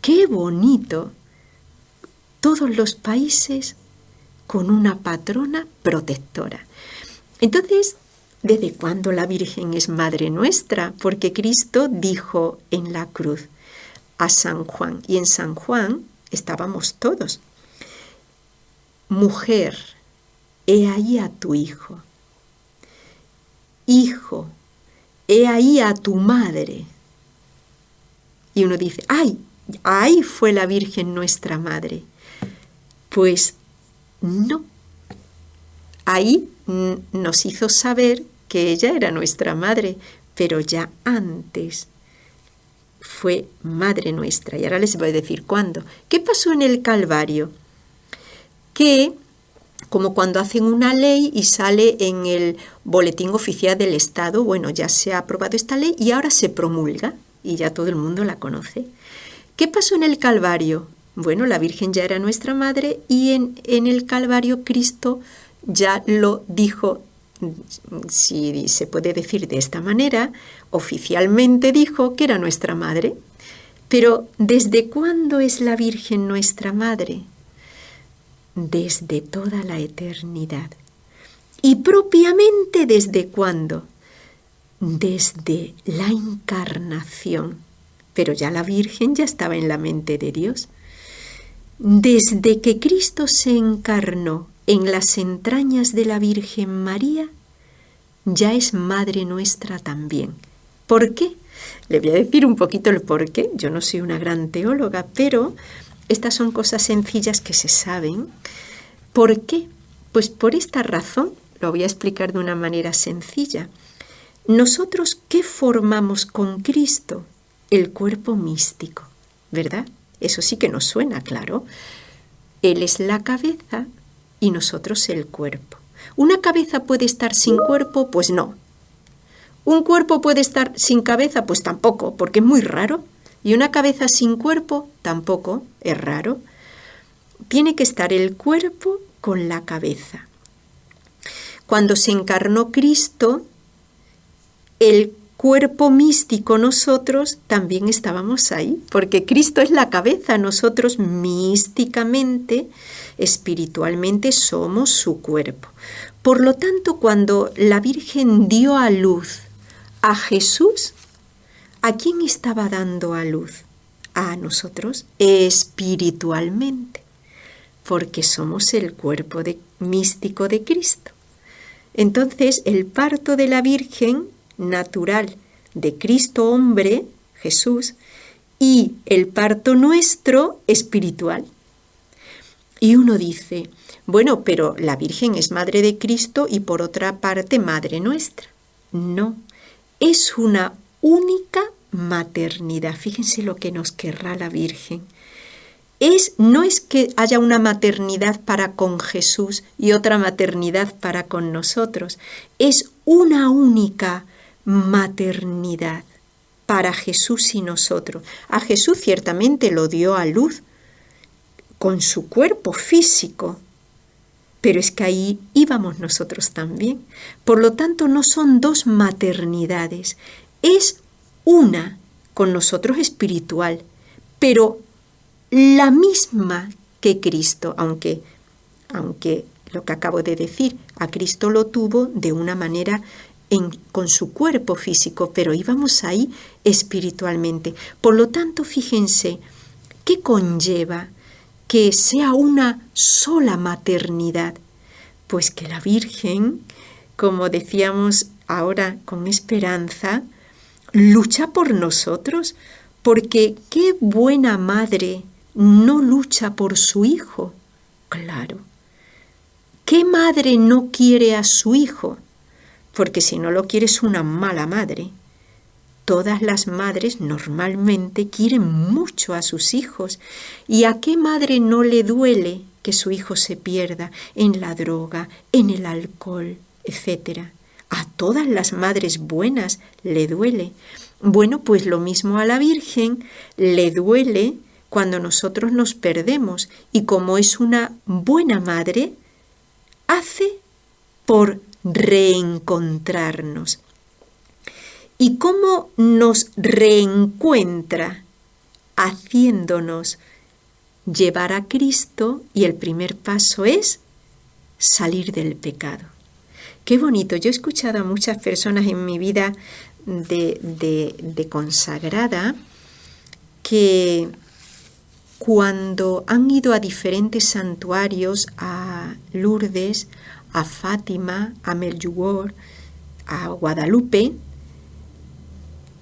¡Qué bonito! Todos los países con una patrona protectora. Entonces, ¿desde cuándo la Virgen es Madre nuestra? Porque Cristo dijo en la cruz a San Juan, y en San Juan estábamos todos: mujer, he ahí a tu hijo. Hijo, he ahí a tu madre. Y uno dice, ¡ay! Ahí fue la Virgen nuestra Madre. Pues no. Ahí nos hizo saber que ella era nuestra Madre, pero ya antes fue Madre nuestra. Y ahora les voy a decir cuándo. ¿Qué pasó en el Calvario? Que, como cuando hacen una ley y sale en el boletín oficial del Estado, bueno, ya se ha aprobado esta ley y ahora se promulga y ya todo el mundo la conoce. ¿Qué pasó en el Calvario? Bueno, la Virgen ya era nuestra Madre y en el Calvario Cristo ya lo dijo, si se puede decir de esta manera, oficialmente dijo que era nuestra Madre. Pero ¿desde cuándo es la Virgen nuestra Madre? Desde toda la eternidad. ¿Y propiamente desde cuándo? Desde la encarnación. Pero ya la Virgen ya estaba en la mente de Dios. Desde que Cristo se encarnó en las entrañas de la Virgen María, ya es Madre nuestra también. ¿Por qué? Le voy a decir un poquito el por qué. Yo no soy una gran teóloga, pero estas son cosas sencillas que se saben. ¿Por qué? Pues por esta razón, lo voy a explicar de una manera sencilla. Nosotros, ¿qué formamos con Cristo? El cuerpo místico, ¿verdad? Eso sí que nos suena claro. Él es la cabeza y nosotros el cuerpo. ¿Una cabeza puede estar sin cuerpo? Pues no. ¿Un cuerpo puede estar sin cabeza? Pues tampoco, porque es muy raro. Y una cabeza sin cuerpo tampoco, es raro. Tiene que estar el cuerpo con la cabeza. Cuando se encarnó Cristo, el cuerpo místico, nosotros también estábamos ahí, porque Cristo es la cabeza, nosotros místicamente, espiritualmente somos su cuerpo. Por lo tanto, cuando la Virgen dio a luz a Jesús, ¿a quién estaba dando a luz? A nosotros espiritualmente, porque somos el cuerpo místico de Cristo. Entonces, el parto de la Virgen natural de Cristo hombre, Jesús, y el parto nuestro espiritual. Y uno dice, bueno, pero la Virgen es madre de Cristo y por otra parte madre nuestra. No, es una única maternidad. Fíjense lo que nos querrá la Virgen. No es que haya una maternidad para con Jesús y otra maternidad para con nosotros. Es una única maternidad para Jesús y nosotros. A Jesús ciertamente lo dio a luz con su cuerpo físico, pero es que ahí íbamos nosotros también. Por lo tanto, no son dos maternidades, es una con nosotros espiritual, pero la misma que Cristo, aunque lo que acabo de decir, a Cristo lo tuvo de una manera con su cuerpo físico, pero íbamos ahí espiritualmente. Por lo tanto, fíjense, ¿qué conlleva que sea una sola maternidad? Pues que la Virgen, como decíamos ahora con esperanza, lucha por nosotros, porque qué buena madre no lucha por su hijo. Claro. ¿Qué madre no quiere a su hijo? Porque si no lo quiere es una mala madre. Todas las madres normalmente quieren mucho a sus hijos. ¿Y a qué madre no le duele que su hijo se pierda en la droga, en el alcohol, etcétera? A todas las madres buenas le duele. Bueno, pues lo mismo a la Virgen le duele cuando nosotros nos perdemos, y como es una buena madre, hace por reencontrarnos. ¿Y cómo nos reencuentra? Haciéndonos llevar a Cristo, y el primer paso es salir del pecado. Qué bonito. Yo he escuchado a muchas personas en mi vida de consagrada que cuando han ido a diferentes santuarios, a Lourdes, a Fátima, a Medjugorje, a Guadalupe,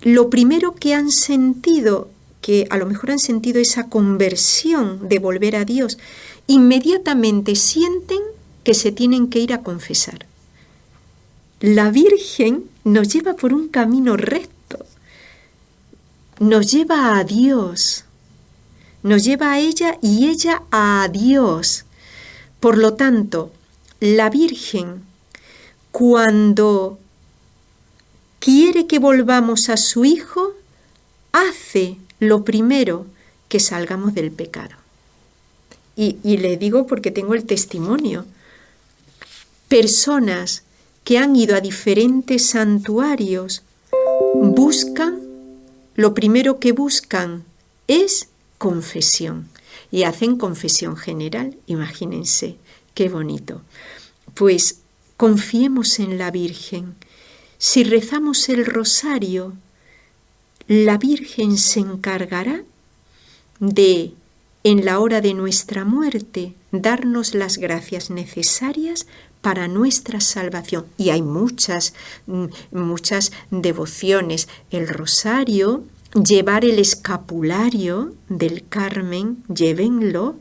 lo primero que han sentido, que a lo mejor han sentido esa conversión de volver a Dios, inmediatamente sienten que se tienen que ir a confesar. La Virgen nos lleva por un camino recto, nos lleva a Dios, nos lleva a ella y ella a Dios. Por lo tanto, la Virgen, cuando quiere que volvamos a su Hijo, hace lo primero, que salgamos del pecado. Y le digo porque tengo el testimonio. Personas que han ido a diferentes santuarios buscan, lo primero que buscan es confesión. Y hacen confesión general, imagínense, qué bonito. Pues confiemos en la Virgen. Si rezamos el rosario, la Virgen se encargará de, en la hora de nuestra muerte, darnos las gracias necesarias para nuestra salvación. Y hay muchas devociones. El rosario, llevar el escapulario del Carmen, llévenlo,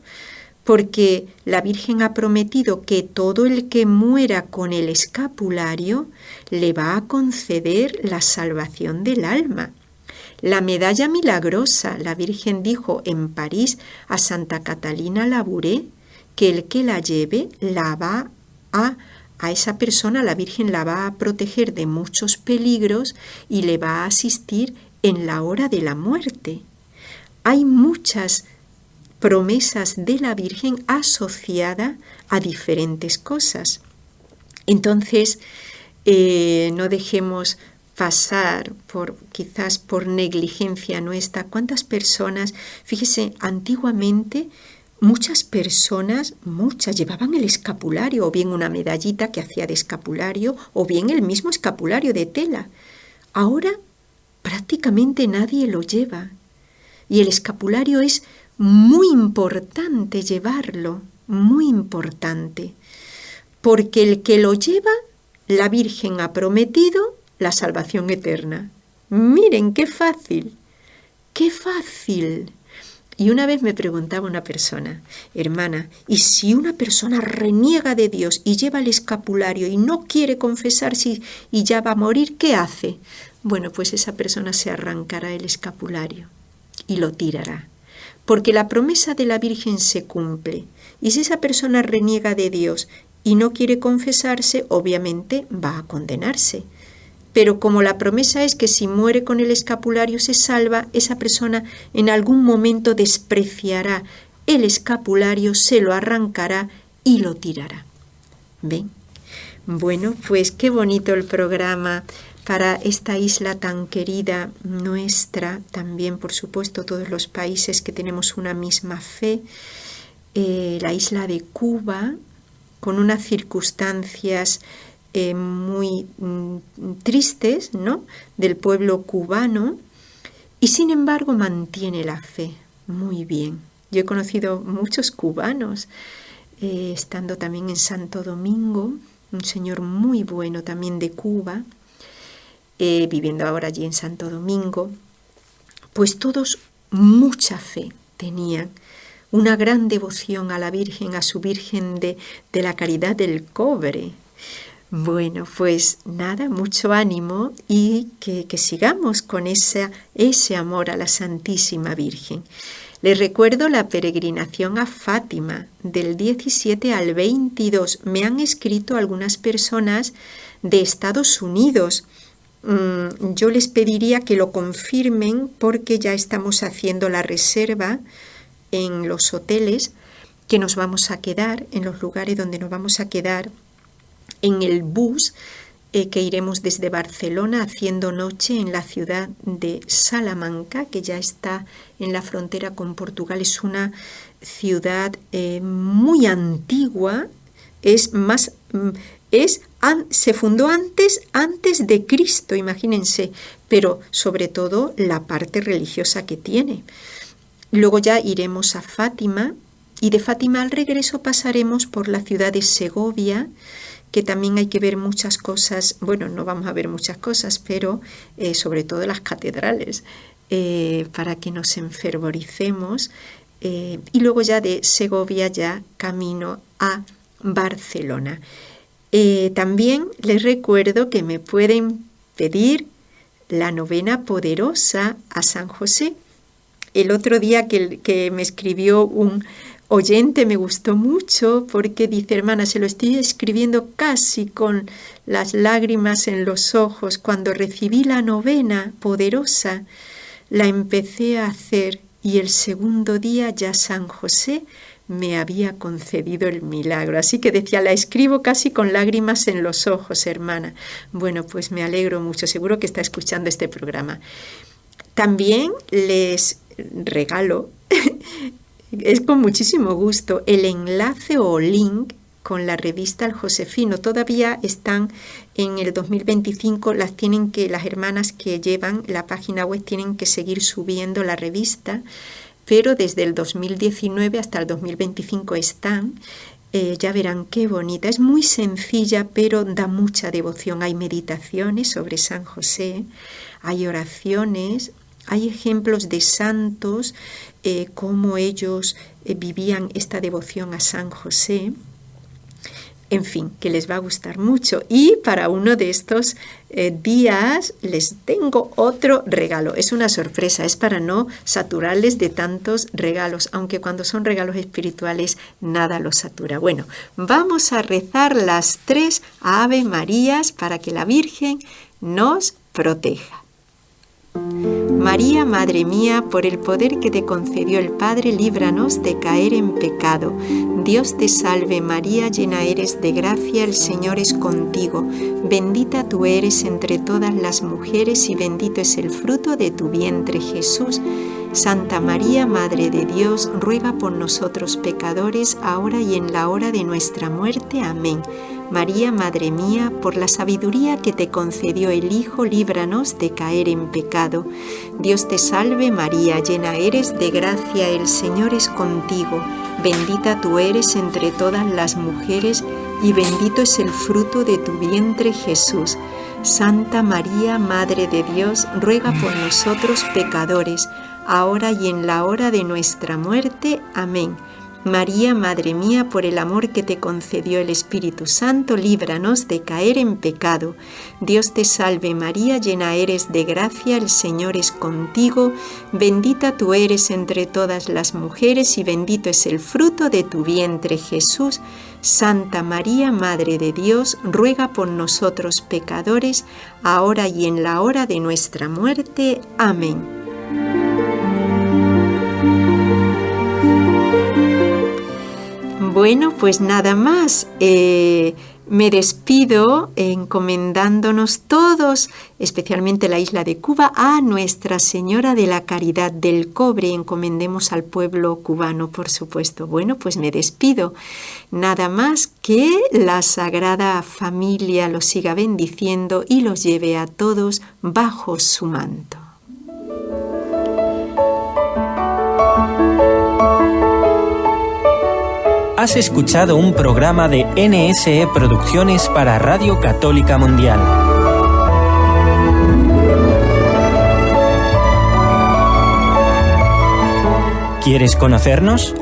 porque la Virgen ha prometido que todo el que muera con el escapulario le va a conceder la salvación del alma. La medalla milagrosa, la Virgen dijo en París a Santa Catalina Labouré que el que la lleve la va a esa persona, la Virgen la va a proteger de muchos peligros y le va a asistir en la hora de la muerte. Hay muchas promesas de la Virgen asociada a diferentes cosas. Entonces, no dejemos pasar quizás por negligencia nuestra. ¿Cuántas personas? Fíjese, antiguamente muchas personas llevaban el escapulario, o bien una medallita que hacía de escapulario, o bien el mismo escapulario de tela. Ahora prácticamente nadie lo lleva. Y el escapulario es muy importante llevarlo, muy importante, porque el que lo lleva, la Virgen ha prometido la salvación eterna. Miren, qué fácil, qué fácil. Y una vez me preguntaba una persona, hermana, ¿y si una persona reniega de Dios y lleva el escapulario y no quiere confesarse y ya va a morir, qué hace? Bueno, pues esa persona se arrancará el escapulario y lo tirará, porque la promesa de la Virgen se cumple. Y si esa persona reniega de Dios y no quiere confesarse, obviamente va a condenarse. Pero como la promesa es que si muere con el escapulario se salva, esa persona en algún momento despreciará el escapulario, se lo arrancará y lo tirará. ¿Ven? Bueno, pues qué bonito el programa para esta isla tan querida nuestra, también por supuesto todos los países que tenemos una misma fe, la isla de Cuba, con unas circunstancias muy tristes, ¿no?, del pueblo cubano, y sin embargo mantiene la fe muy bien. Yo he conocido muchos cubanos estando también en Santo Domingo, un señor muy bueno también de Cuba, viviendo ahora allí en Santo Domingo, pues todos mucha fe tenían, una gran devoción a la Virgen, a su Virgen de la Caridad del Cobre. Bueno, pues nada, mucho ánimo y que sigamos con ese amor a la Santísima Virgen. Les recuerdo la peregrinación a Fátima del 17 al 22. Me han escrito algunas personas de Estados Unidos. Yo les pediría que lo confirmen porque ya estamos haciendo la reserva en los hoteles que nos vamos a quedar, en los lugares donde nos vamos a quedar, en el bus que iremos desde Barcelona haciendo noche en la ciudad de Salamanca, que ya está en la frontera con Portugal. Es una ciudad muy antigua, se fundó antes de Cristo, imagínense, pero sobre todo la parte religiosa que tiene. Luego ya iremos a Fátima y de Fátima al regreso pasaremos por la ciudad de Segovia, que también hay que ver muchas cosas. Bueno, no vamos a ver muchas cosas, pero sobre todo las catedrales, para que nos enfervoricemos. Y luego ya de Segovia ya camino a Barcelona. También les recuerdo que me pueden pedir la novena poderosa a San José. El otro día que me escribió un oyente me gustó mucho porque dice: hermana, se lo estoy escribiendo casi con las lágrimas en los ojos. Cuando recibí la novena poderosa, la empecé a hacer y el segundo día ya San José me había concedido el milagro. Así que decía, la escribo casi con lágrimas en los ojos, hermana. Bueno, pues me alegro mucho, seguro que está escuchando este programa. También les regalo, es con muchísimo gusto, el enlace o link con la revista El Josefino. Todavía están en el 2025, las hermanas que llevan la página web tienen que seguir subiendo la revista, pero desde el 2019 hasta el 2025 están. Ya verán qué bonita, es muy sencilla, pero da mucha devoción. Hay meditaciones sobre San José, hay oraciones, hay ejemplos de santos, cómo ellos vivían esta devoción a San José. En fin, que les va a gustar mucho. Y para uno de estos días les tengo otro regalo. Es una sorpresa, es para no saturarles de tantos regalos, aunque cuando son regalos espirituales nada los satura. Bueno, vamos a rezar las 3 Ave Marías para que la Virgen nos proteja. María, Madre mía, por el poder que te concedió el Padre, líbranos de caer en pecado. Dios te salve María, llena eres de gracia, el Señor es contigo. Bendita tú eres entre todas las mujeres y bendito es el fruto de tu vientre, Jesús. Santa María, Madre de Dios, ruega por nosotros pecadores, ahora y en la hora de nuestra muerte. Amén. María, Madre mía, por la sabiduría que te concedió el Hijo, líbranos de caer en pecado. Dios te salve María, llena eres de gracia, el Señor es contigo. Bendita tú eres entre todas las mujeres y bendito es el fruto de tu vientre, Jesús. Santa María, Madre de Dios, ruega por nosotros pecadores, ahora y en la hora de nuestra muerte. Amén. María, Madre mía, por el amor que te concedió el Espíritu Santo, líbranos de caer en pecado. Dios te salve María, llena eres de gracia, el Señor es contigo. Bendita tú eres entre todas las mujeres y bendito es el fruto de tu vientre, Jesús. Santa María, Madre de Dios, ruega por nosotros pecadores, ahora y en la hora de nuestra muerte. Amén. Bueno, pues nada más. Me despido encomendándonos todos, especialmente la isla de Cuba, a Nuestra Señora de la Caridad del Cobre. Encomendemos al pueblo cubano, por supuesto. Bueno, pues me despido. Nada más, que la Sagrada Familia los siga bendiciendo y los lleve a todos bajo su manto. Has escuchado un programa de NSE Producciones para Radio Católica Mundial. ¿Quieres conocernos?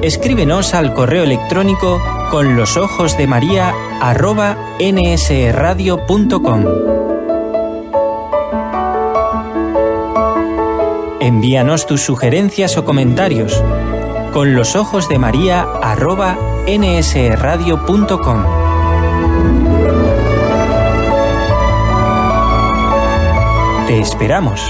Escríbenos al correo electrónico conlosojosdemaria@nsradio.com. Envíanos tus sugerencias o comentarios conlosojosdemaria@nsradio.com. Te esperamos.